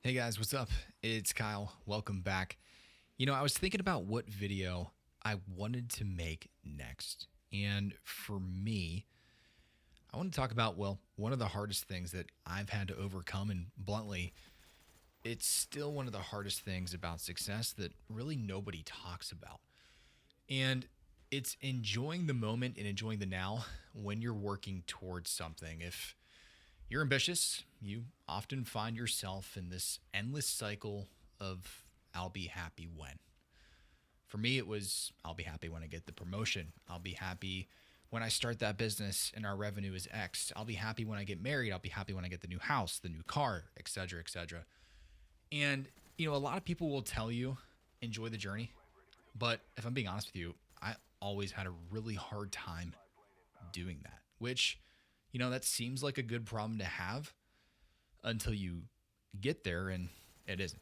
Hey guys, what's up? It's Kyle. Welcome back. I was thinking about what video I wanted to make next. And for me, I want to talk about, one of the hardest things that I've had to overcome. And bluntly, it's still one of the hardest things about success that really nobody talks about. And it's enjoying the moment and enjoying the now when you're working towards something. If you're ambitious, you often find yourself in this endless cycle of I'll be happy when. For me, it was I'll be happy when I get the promotion. I'll be happy when I start that business and our revenue is X. I'll be happy when I get married. I'll be happy when I get the new house, the new car, et cetera, et cetera. And, a lot of people will tell you enjoy the journey. But if I'm being honest with you, I always had a really hard time doing that, which, that seems like a good problem to have until you get there, and it isn't.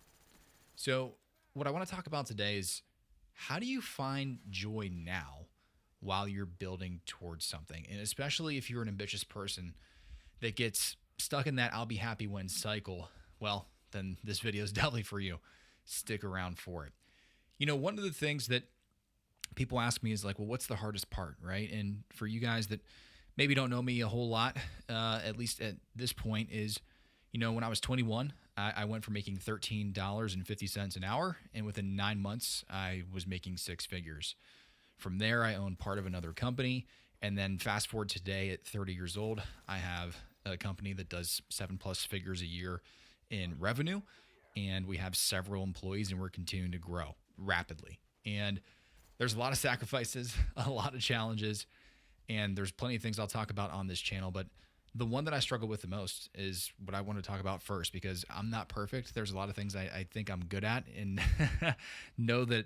So, what I want to talk about today is how do you find joy now while you're building towards something? And especially if you're an ambitious person that gets stuck in that I'll be happy when cycle, well, then this video is definitely for you. Stick around for it. One of the things that people ask me is like, well, what's the hardest part, right? And for you guys that maybe don't know me a whole lot, at least at this point, is, when I was 21, I went from making $13.50 an hour, and within 9 months, I was making six figures. From there, I owned part of another company, and then fast forward today at 30 years old, I have a company that does 7+ figures a year in revenue, and we have several employees, and we're continuing to grow rapidly. And there's a lot of sacrifices, a lot of challenges, and there's plenty of things I'll talk about on this channel, but the one that I struggle with the most is what I want to talk about first, because I'm not perfect. There's a lot of things I think I'm good at and know that,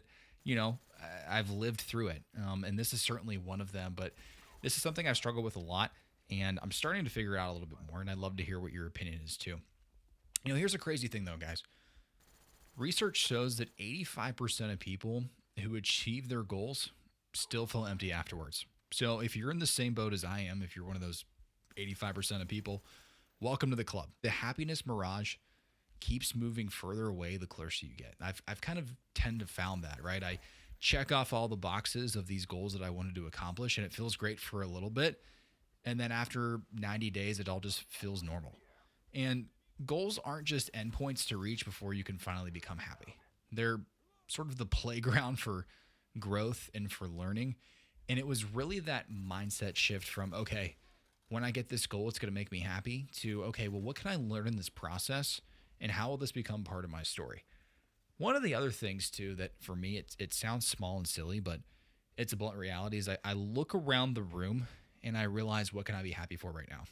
I've lived through it. And this is certainly one of them, but this is something I struggle with a lot, and I'm starting to figure it out a little bit more, and I'd love to hear what your opinion is too. Here's a crazy thing though, guys. Research shows that 85% of people who achieve their goals still feel empty afterwards. So if you're in the same boat as I am, if you're one of those 85% of people, welcome to the club. The happiness mirage keeps moving further away the closer you get. I've kind of tend to found that, right? I check off all the boxes of these goals that I wanted to accomplish, and it feels great for a little bit. And then after 90 days, it all just feels normal. And goals aren't just endpoints to reach before you can finally become happy. They're sort of the playground for growth and for learning. And it was really that mindset shift from, okay, when I get this goal, it's going to make me happy, to, okay, well, what can I learn in this process, and how will this become part of my story? One of the other things too, that for me, it sounds small and silly, but it's a blunt reality, is I look around the room and I realize, what can I be happy for right now?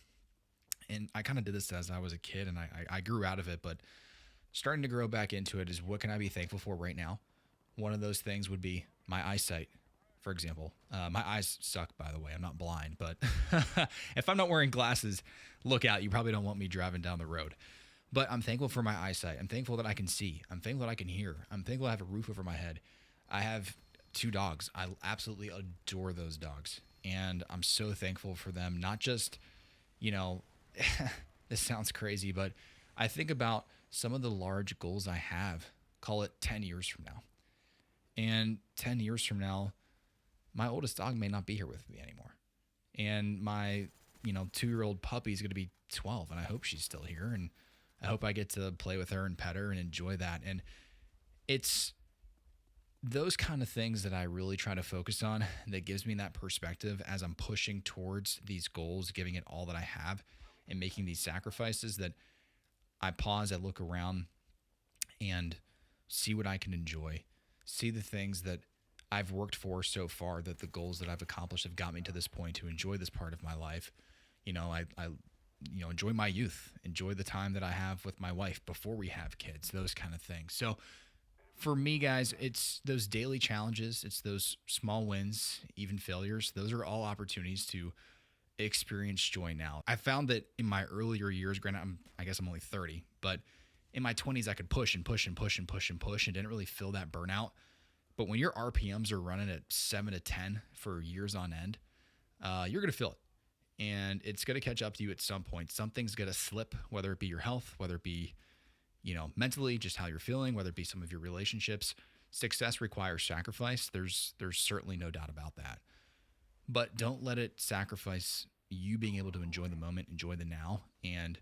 And I kind of did this as I was a kid, and I grew out of it, but starting to grow back into it is, what can I be thankful for right now? One of those things would be my eyesight, for example. My eyes suck, by the way. I'm not blind, but if I'm not wearing glasses, look out. You probably don't want me driving down the road. But I'm thankful for my eyesight. I'm thankful that I can see. I'm thankful that I can hear. I'm thankful I have a roof over my head. I have 2 dogs. I absolutely adore those dogs. And I'm so thankful for them. Not just, this sounds crazy, but I think about some of the large goals I have, call it 10 years from now. And 10 years from now, my oldest dog may not be here with me anymore. And my, 2-year-old puppy is going to be 12, and I hope she's still here. And I hope I get to play with her and pet her and enjoy that. And it's those kind of things that I really try to focus on that gives me that perspective as I'm pushing towards these goals, giving it all that I have and making these sacrifices, that I pause, I look around and see what I can enjoy, see the things that I've worked for so far, that the goals that I've accomplished have got me to this point, to enjoy this part of my life. I enjoy my youth, enjoy the time that I have with my wife before we have kids, those kind of things. So for me, guys, it's those daily challenges, it's those small wins, even failures. Those are all opportunities to experience joy now. I found that in my earlier years, granted, I guess I'm only 30, but in my 20s, I could push and push and push and push and push and didn't really feel that burnout. But when your RPMs are running at 7 to 10 for years on end, you're going to feel it. And it's going to catch up to you at some point. Something's going to slip, whether it be your health, whether it be, mentally, just how you're feeling, whether it be some of your relationships. Success requires sacrifice. There's certainly no doubt about that. But don't let it sacrifice you being able to enjoy the moment, enjoy the now, and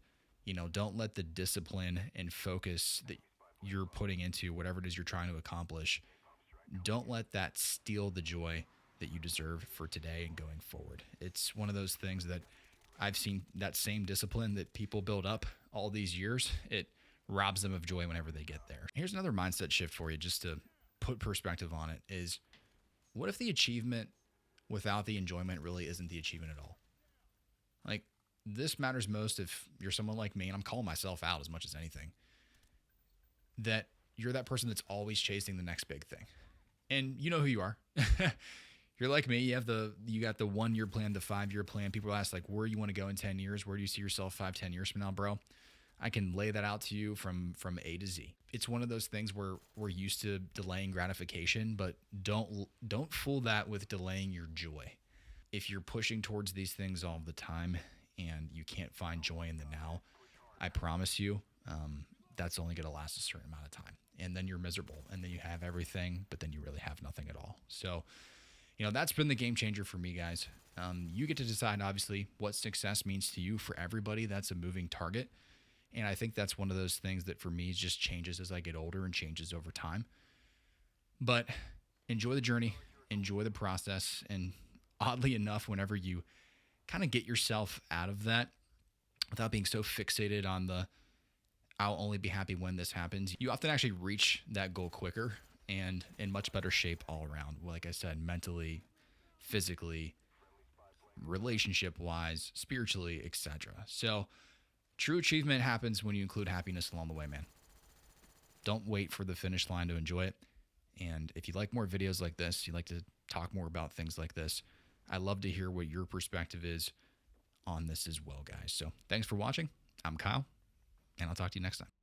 don't let the discipline and focus that you're putting into whatever it is you're trying to accomplish, don't let that steal the joy that you deserve for today and going forward. It's one of those things that I've seen, that same discipline that people build up all these years, it robs them of joy whenever they get there. Here's another mindset shift for you, just to put perspective on it, is what if the achievement without the enjoyment really isn't the achievement at all? Like, this matters most if you're someone like me, and I'm calling myself out as much as anything, that you're that person that's always chasing the next big thing. And you know who you are. You're like me. You got the 1 year plan, the 5 year plan. People ask, like, where you want to go in 10 years? Where do you see yourself 5, 10 years from now, bro? I can lay that out to you from A to Z. It's one of those things where we're used to delaying gratification, but don't fool that with delaying your joy. If you're pushing towards these things all the time and you can't find joy in the now, I promise you, that's only going to last a certain amount of time. And then you're miserable, and then you have everything, but then you really have nothing at all. So, that's been the game changer for me, guys. You get to decide, obviously, what success means to you. For everybody, that's a moving target. And I think that's one of those things that for me just changes as I get older and changes over time. But enjoy the journey, enjoy the process. And oddly enough, whenever you kind of get yourself out of that without being so fixated on I'll only be happy when this happens, you often actually reach that goal quicker and in much better shape all around. Like I said, mentally, physically, relationship-wise, spiritually, etc. So true achievement happens when you include happiness along the way, man. Don't wait for the finish line to enjoy it. And if you like more videos like this, you like to talk more about things like this, I'd love to hear what your perspective is on this as well, guys. So thanks for watching. I'm Kyle, and I'll talk to you next time.